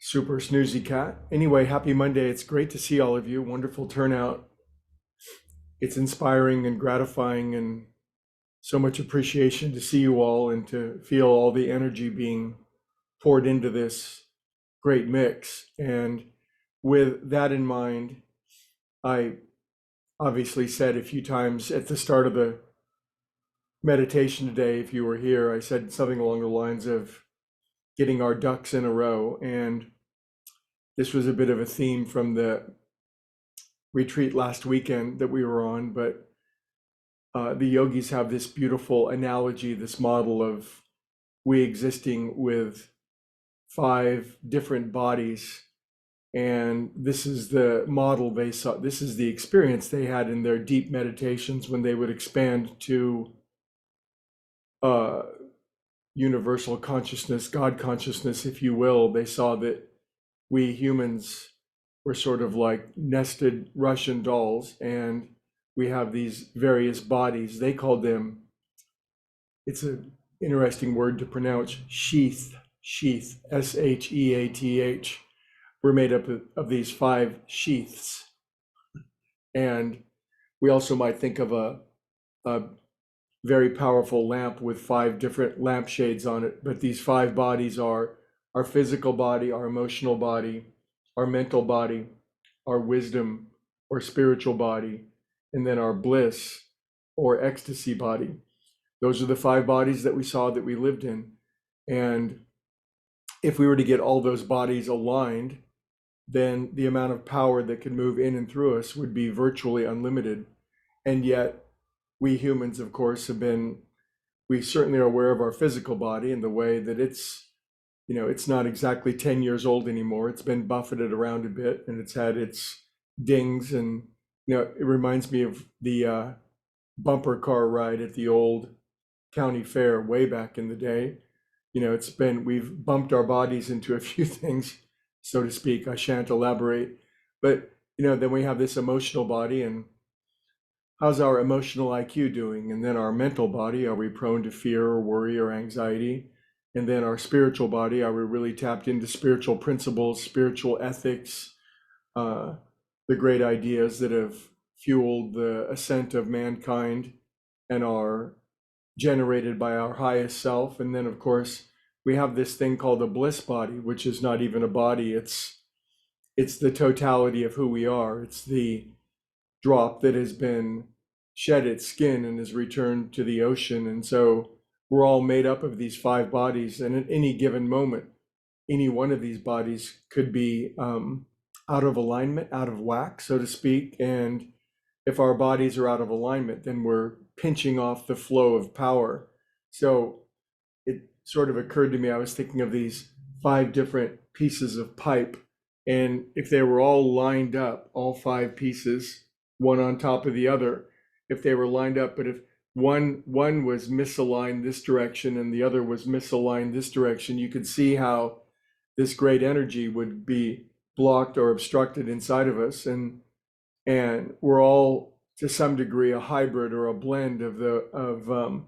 Super snoozy cat. Anyway, happy Monday. It's great to see all of you. Wonderful turnout. It's inspiring and gratifying and so much appreciation to see you all and to feel all the energy being poured into this great mix. And with that in mind, I obviously said a few times at the start of the meditation today, if you were here, I said something along the lines of getting our ducks in a row. And this was a bit of a theme from the retreat last weekend that we were on, but the yogis have this beautiful analogy, this model of we existing with five different bodies. And this is the model they saw, this is the experience they had in their deep meditations when they would expand to uh, universal consciousness, God consciousness, if you will. They saw that we humans were sort of like nested Russian dolls, and we have these various bodies. They called them, it's an interesting word to pronounce, sheath, Sheath. We're made up of these five sheaths. And we also might think of a very powerful lamp with five different lampshades on it. But these five bodies are our physical body, our emotional body, our mental body, our wisdom or spiritual body, and then our bliss or ecstasy body. Those are the five bodies that we saw that we lived in. And if we were to get all those bodies aligned, then the amount of power that could move in and through us would be virtually unlimited. And yet, we humans, of course, we certainly are aware of our physical body and the way that it's not exactly 10 years old anymore. It's been buffeted around a bit and it's had its dings. And, it reminds me of the bumper car ride at the old county fair way back in the day. We've bumped our bodies into a few things, so to speak. I shan't elaborate. But, then we have this emotional body, and how's our emotional IQ doing? And then our mental body, are we prone to fear or worry or anxiety? And then our spiritual body, are we really tapped into spiritual principles, spiritual ethics, the great ideas that have fueled the ascent of mankind and are generated by our highest self? And then, of course, we have this thing called a bliss body, which is not even a body. It's the totality of who we are. It's the drop that has been shed its skin and has returned to the ocean. And so we're all made up of these five bodies. And at any given moment, any one of these bodies could be out of alignment, out of whack, so to speak. And if our bodies are out of alignment, then we're pinching off the flow of power. So it sort of occurred to me, I was thinking of these five different pieces of pipe. And if they were all lined up, all five pieces, one on top of the other, if they were lined up, but if one was misaligned this direction and the other was misaligned this direction, you could see how this great energy would be blocked or obstructed inside of us. And we're all to some degree a hybrid or a blend of a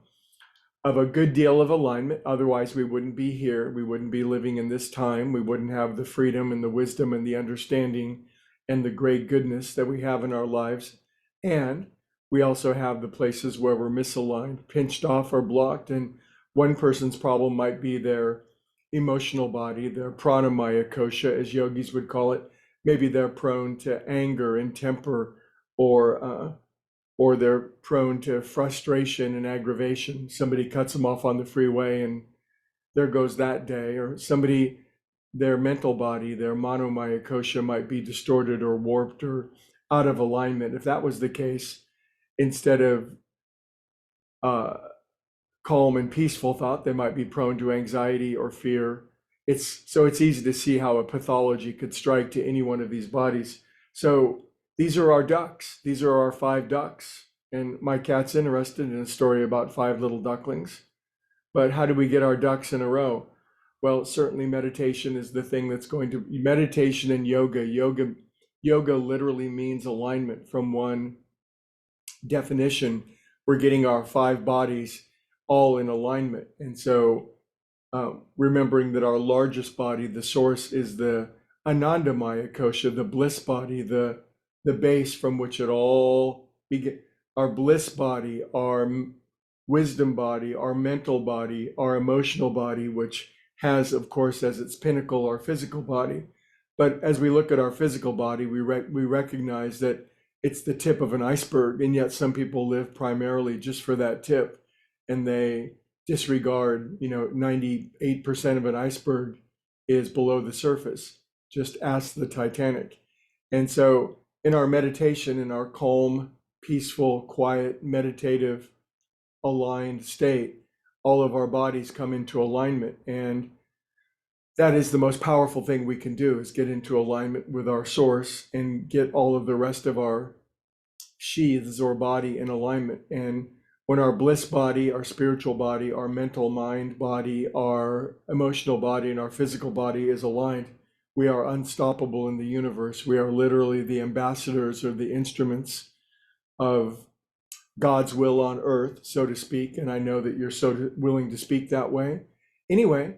good deal of alignment. Otherwise, we wouldn't be here. We wouldn't be living in this time. We wouldn't have the freedom and the wisdom and the understanding and the great goodness that we have in our lives. And we also have the places where we're misaligned, pinched off, or blocked. And one person's problem might be their emotional body, their pranamaya kosha, as yogis would call it. Maybe they're prone to anger and temper, or they're prone to frustration and aggravation. Somebody cuts them off on the freeway and there goes that day. Or somebody, their mental body, their manomaya kosha might be distorted or warped or out of alignment. If that was the case, instead of calm and peaceful thought, they might be prone to anxiety or fear. It's easy to see how a pathology could strike to any one of these bodies. So these are our ducks. These are our five ducks. And my cat's interested in a story about five little ducklings. But how do we get our ducks in a row? Well, certainly meditation is the thing that's going to, meditation and yoga. Yoga literally means alignment. From one definition, we're getting our five bodies all in alignment. And so remembering that our largest body, the source, is the Anandamaya kosha, the bliss body, the base from which it all begins. Our bliss body, our wisdom body, our mental body, our emotional body, which has, of course, as its pinnacle, our physical body. But as we look at our physical body, we recognize that it's the tip of an iceberg, and yet some people live primarily just for that tip, and they disregard, 98% of an iceberg is below the surface. Just ask the Titanic. And so in our meditation, in our calm, peaceful, quiet, meditative, aligned state, all of our bodies come into alignment. And that is the most powerful thing we can do, is get into alignment with our source and get all of the rest of our sheaths or body in alignment. And when our bliss body, our spiritual body, our mental mind body, our emotional body, and our physical body is aligned, we are unstoppable in the universe. We are literally the ambassadors or the instruments of God's will on earth, so to speak. And I know that you're so willing to speak that way. Anyway,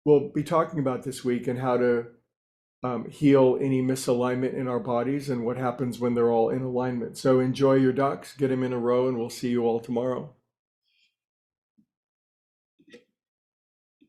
we'll be talking about this week and how to heal any misalignment in our bodies and what happens when they're all in alignment. So enjoy your ducks, get them in a row, and we'll see you all tomorrow.